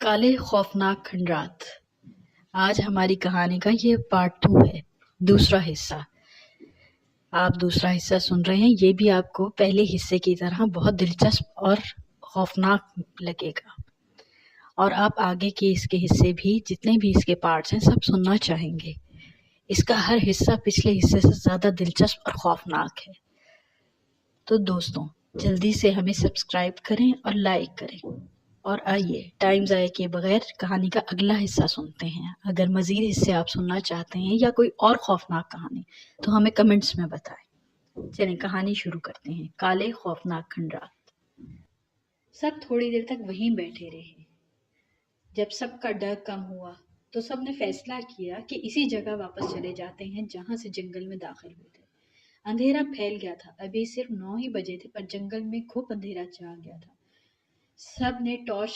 کالے خوفناک کھنڈرات۔ آج ہماری کہانی کا یہ پارٹ 2 ہے، دوسرا حصہ۔ آپ دوسرا حصہ سن رہے ہیں، یہ بھی آپ کو پہلے حصے کی طرح بہت دلچسپ اور خوفناک لگے گا، اور آپ آگے کے اس کے حصے بھی، جتنے بھی اس کے پارٹس ہیں، سب سننا چاہیں گے۔ اس کا ہر حصہ پچھلے حصے سے زیادہ دلچسپ اور خوفناک ہے۔ تو دوستوں، جلدی سے ہمیں سبسکرائب کریں اور لائک کریں، اور آئیے ٹائم ضائع کیے بغیر کہانی کا اگلا حصہ سنتے ہیں۔ اگر مزید حصے آپ سننا چاہتے ہیں یا کوئی اور خوفناک کہانی تو ہمیں کمنٹس میں بتائیں۔ چلیں کہانی شروع کرتے ہیں۔ کالے خوفناک کھنڈرات۔ سب تھوڑی دیر تک وہیں بیٹھے رہے۔ جب سب کا ڈر کم ہوا تو سب نے فیصلہ کیا کہ اسی جگہ واپس چلے جاتے ہیں جہاں سے جنگل میں داخل ہوئے تھے۔ اندھیرا پھیل گیا تھا، ابھی صرف 9 ہی بجے تھے، پر جنگل میں خوب اندھیرا چھا گیا تھا۔ سب نے ٹارچ